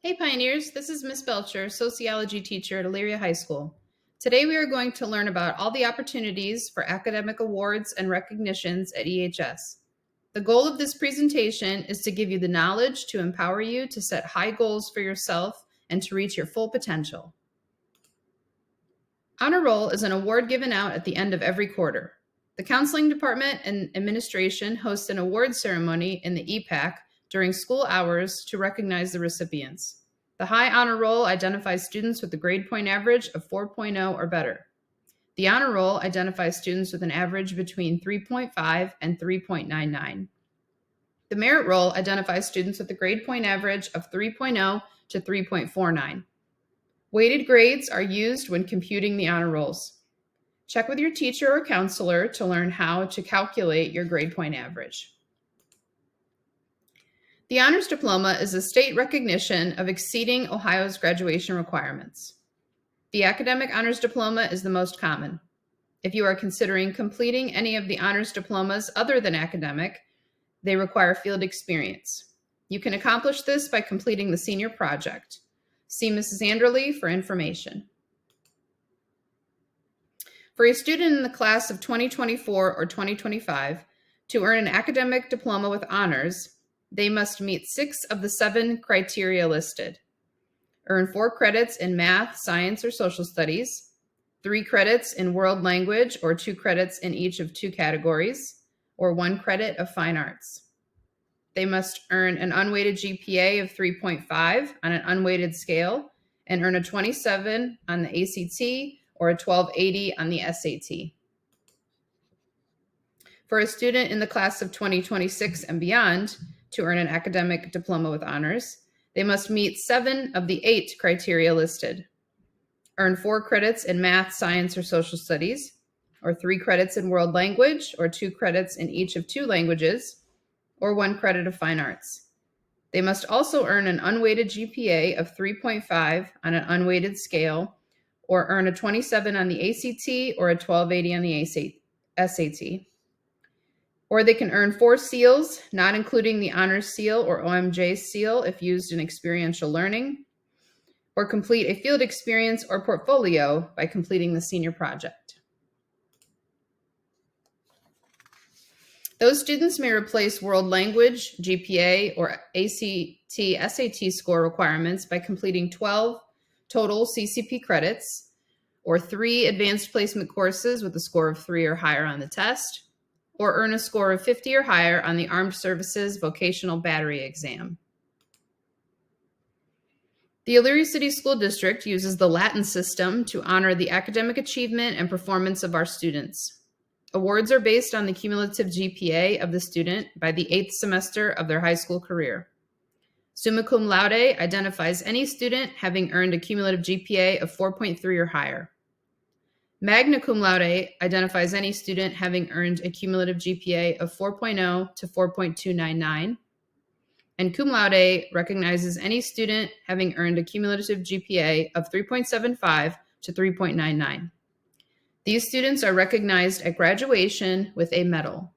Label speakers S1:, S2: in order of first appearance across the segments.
S1: Hey Pioneers, this is Miss Belcher, sociology teacher at Elyria High School. Today we are going to learn about all the opportunities for academic awards and recognitions at EHS. The goal of this presentation is to give you the knowledge to empower you to set high goals for yourself and to reach your full potential. Honor Roll is an award given out at the end of every quarter. The counseling department and administration host an award ceremony in the EPAC during school hours to recognize the recipients. The High Honor Roll identifies students with a grade point average of 4.0 or better. The Honor Roll identifies students with an average between 3.5 and 3.99. The Merit Roll identifies students with a grade point average of 3.0 to 3.49. Weighted grades are used when computing the honor rolls. Check with your teacher or counselor to learn how to calculate your grade point average. The Honors Diploma is a state recognition of exceeding Ohio's graduation requirements. The Academic Honors Diploma is the most common. If you are considering completing any of the honors diplomas other than academic, they require field experience. You can accomplish this by completing the senior project. See Mrs. Anderly for information. For a student in the class of 2024 or 2025, to earn an academic diploma with honors, they must meet 6 of the 7 criteria listed. Earn 4 credits in math, science, or social studies, 3 credits in world language or 2 credits in each of 2 categories, or 1 credit of fine arts. They must earn an unweighted GPA of 3.5 on an unweighted scale and earn a 27 on the ACT or a 1280 on the SAT. For a student in the class of 2026 and beyond, to earn an academic diploma with honors, they must meet 7 of the 8 criteria listed. Earn 4 credits in math, science, or social studies, or 3 credits in world language, or 2 credits in each of 2 languages, or 1 credit of fine arts. They must also earn an unweighted GPA of 3.5 on an unweighted scale, or earn a 27 on the ACT or a 1280 on the SAT. Or they can earn 4 seals, not including the honors seal or OMJ seal if used in experiential learning, or complete a field experience or portfolio by completing the senior project. Those students may replace world language, GPA, or ACT, SAT score requirements by completing 12 total CCP credits, or 3 advanced placement courses with a score of 3 or higher on the test, or earn a score of 50 or higher on the Armed Services Vocational Battery Exam. The Elyria City School District uses the Latin system to honor the academic achievement and performance of our students. Awards are based on the cumulative GPA of the student by the 8th semester of their high school career. Summa cum laude identifies any student having earned a cumulative GPA of 4.3 or higher. Magna cum laude identifies any student having earned a cumulative GPA of 4.0 to 4.299. And cum laude recognizes any student having earned a cumulative GPA of 3.75 to 3.99. These students are recognized at graduation with a medal.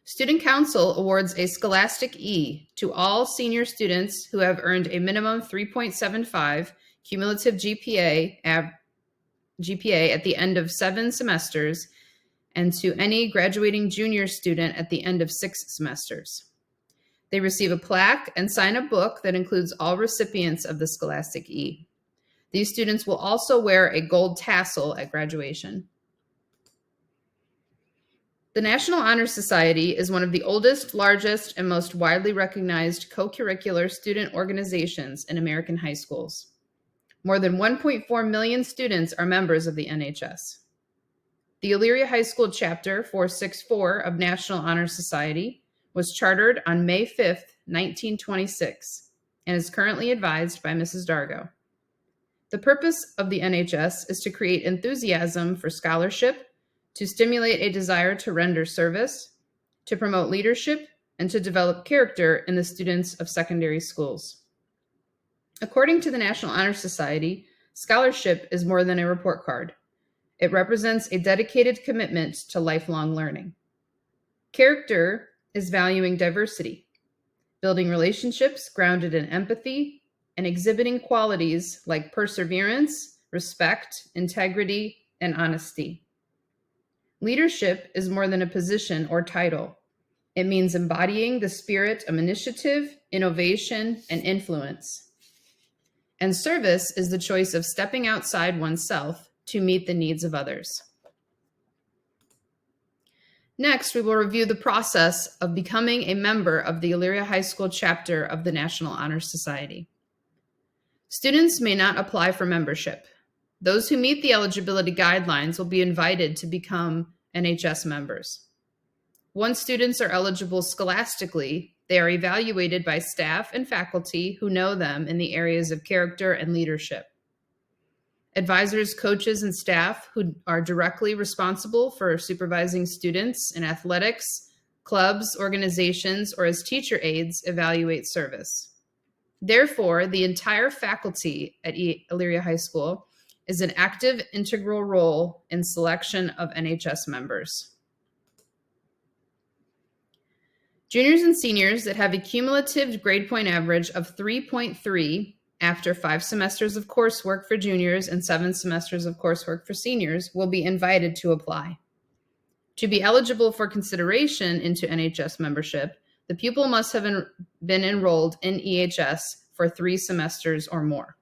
S1: Student Council awards a Scholastic E to all senior students who have earned a minimum 3.75 cumulative GPA at the end of 7 semesters, and to any graduating junior student at the end of 6 semesters. They receive a plaque and sign a book that includes all recipients of the Scholastic E. These students will also wear a gold tassel at graduation. The National Honor Society is one of the oldest, largest, and most widely recognized co-curricular student organizations in American high schools. More than 1.4 million students are members of the NHS. The Elyria High School Chapter 464 of National Honor Society was chartered on May 5th, 1926, and is currently advised by Mrs. Dargo. The purpose of the NHS is to create enthusiasm for scholarship, to stimulate a desire to render service, to promote leadership, and to develop character in the students of secondary schools. According to the National Honor Society, scholarship is more than a report card. It represents a dedicated commitment to lifelong learning. Character is valuing diversity. building relationships grounded in empathy, and exhibiting qualities like perseverance, respect, integrity, and honesty. Leadership is more than a position or title. It means embodying the spirit of initiative, innovation, and influence. And service is the choice of stepping outside oneself to meet the needs of others. Next, we will review the process of becoming a member of the Elyria High School chapter of the National Honor Society. Students may not apply for membership. Those who meet the eligibility guidelines will be invited to become NHS members. Once students are eligible scholastically, they are evaluated by staff and faculty who know them in the areas of character and leadership. Advisors, coaches, and staff who are directly responsible for supervising students in athletics, clubs, organizations, or as teacher aides evaluate service. Therefore, the entire faculty at Elyria High School is an active, integral role in selection of NHS members. Juniors and seniors that have a cumulative grade point average of 3.3 after 5 semesters of coursework for juniors and 7 semesters of coursework for seniors will be invited to apply. To be eligible for consideration into NHS membership, the pupil must have been enrolled in EHS for 3 semesters or more.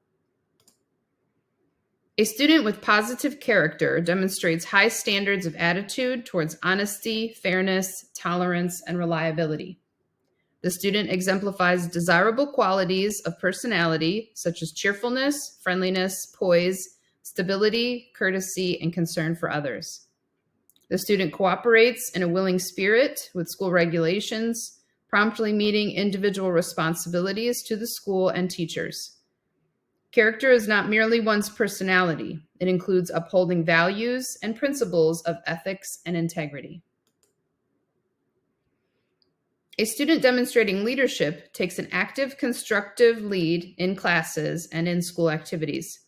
S1: A student with positive character demonstrates high standards of attitude towards honesty, fairness, tolerance, and reliability. The student exemplifies desirable qualities of personality such as cheerfulness, friendliness, poise, stability, courtesy, and concern for others. The student cooperates in a willing spirit with school regulations, promptly meeting individual responsibilities to the school and teachers. Character is not merely one's personality. It includes upholding values and principles of ethics and integrity. A student demonstrating leadership takes an active, constructive lead in classes and in school activities.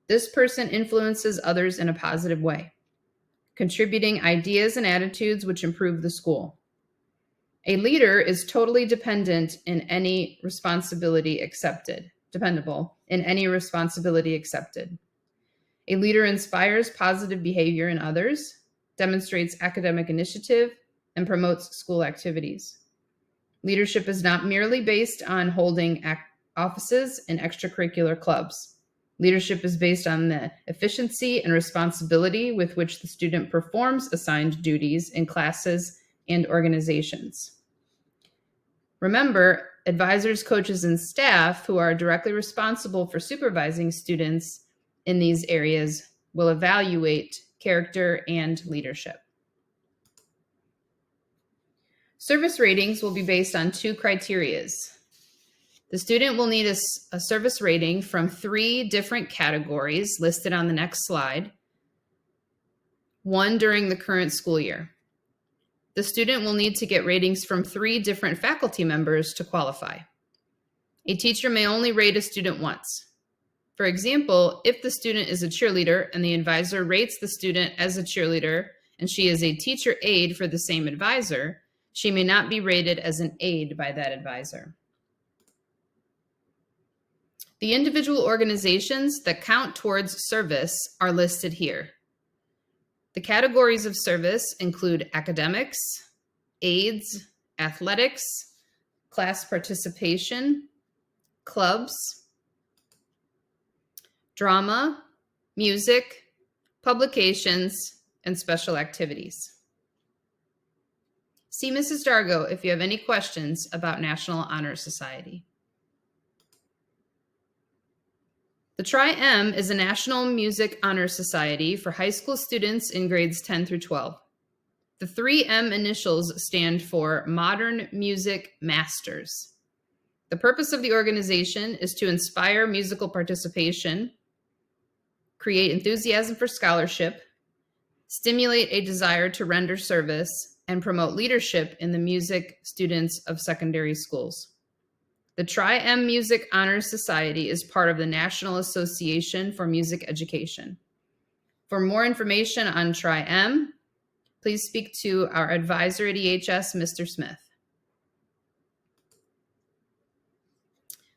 S1: This person influences others in a positive way, contributing ideas and attitudes which improve the school. A leader is totally dependable in any responsibility accepted. A leader inspires positive behavior in others, demonstrates academic initiative, and promotes school activities. Leadership is not merely based on holding offices in extracurricular clubs. Leadership is based on the efficiency and responsibility with which the student performs assigned duties in classes and organizations. Remember, advisors, coaches, and staff who are directly responsible for supervising students in these areas will evaluate character and leadership. Service ratings will be based on 2 criteria. The student will need a service rating from 3 different categories listed on the next slide, 1 during the current school year. The student will need to get ratings from 3 different faculty members to qualify. A teacher may only rate a student once. For example, if the student is a cheerleader and the advisor rates the student as a cheerleader and she is a teacher aide for the same advisor, she may not be rated as an aide by that advisor. The individual organizations that count towards service are listed here. The categories of service include academics, aides, athletics, class participation, clubs, drama, music, publications, and special activities. See Mrs. Dargo if you have any questions about National Honor Society. The Tri-M is a National Music Honor Society for high school students in grades 10 through 12. The 3M initials stand for Modern Music Masters. The purpose of the organization is to inspire musical participation, create enthusiasm for scholarship, stimulate a desire to render service, and promote leadership in the music students of secondary schools. The Tri-M Music Honors Society is part of the National Association for Music Education. For more information on Tri-M, please speak to our advisor at EHS, Mr. Smith.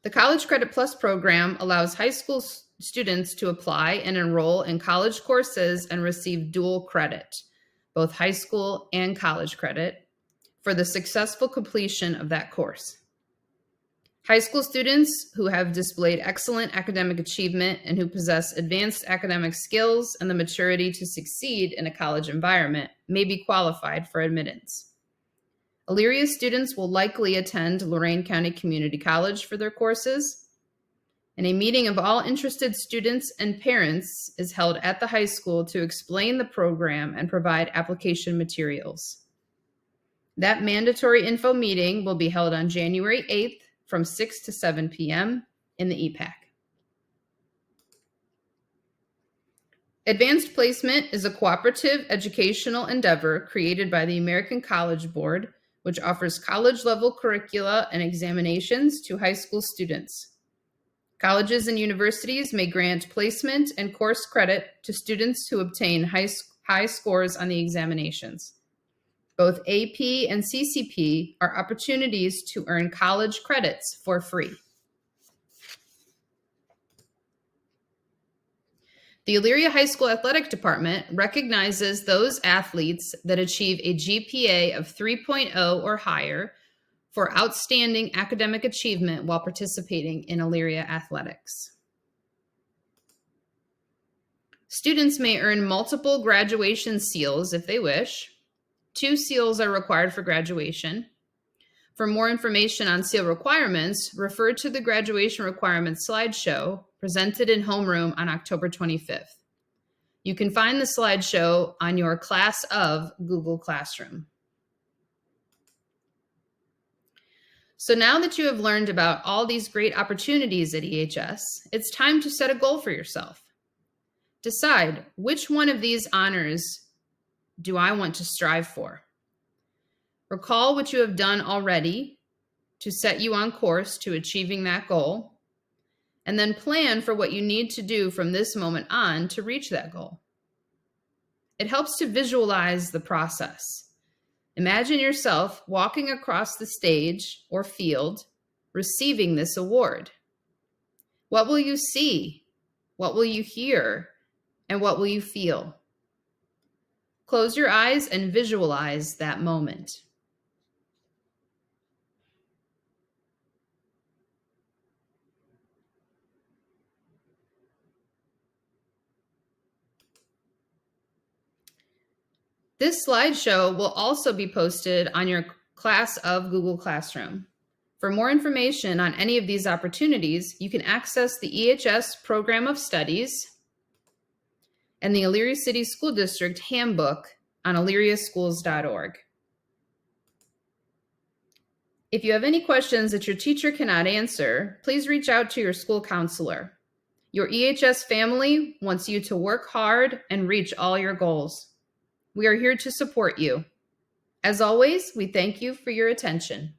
S1: The College Credit Plus program allows high school students to apply and enroll in college courses and receive dual credit, both high school and college credit, for the successful completion of that course. High school students who have displayed excellent academic achievement and who possess advanced academic skills and the maturity to succeed in a college environment may be qualified for admittance. Elyria students will likely attend Lorain County Community College for their courses, and a meeting of all interested students and parents is held at the high school to explain the program and provide application materials. That mandatory info meeting will be held on January 8th from 6 to 7 p.m. in the EPAC. Advanced Placement is a cooperative educational endeavor created by the American College Board, which offers college-level curricula and examinations to high school students. Colleges and universities may grant placement and course credit to students who obtain high scores on the examinations. Both AP and CCP are opportunities to earn college credits for free. The Elyria High School Athletic Department recognizes those athletes that achieve a GPA of 3.0 or higher for outstanding academic achievement while participating in Elyria athletics. Students may earn multiple graduation seals if they wish. 2 seals are required for graduation. For more information on seal requirements, refer to the graduation requirements slideshow presented in Homeroom on October 25th. You can find the slideshow on your Class of Google Classroom. So now that you have learned about all these great opportunities at EHS, it's time to set a goal for yourself. Decide which one of these honors do I want to strive for? Recall what you have done already to set you on course to achieving that goal, and then plan for what you need to do from this moment on to reach that goal. It helps to visualize the process. Imagine yourself walking across the stage or field, receiving this award. What will you see? What will you hear? And what will you feel? Close your eyes and visualize that moment. This slideshow will also be posted on your Class of Google Classroom. For more information on any of these opportunities, you can access the EHS Program of Studies and the Elyria City School District Handbook on elyriaschools.org. If you have any questions that your teacher cannot answer, please reach out to your school counselor. Your EHS family wants you to work hard and reach all your goals. We are here to support you. As always, we thank you for your attention.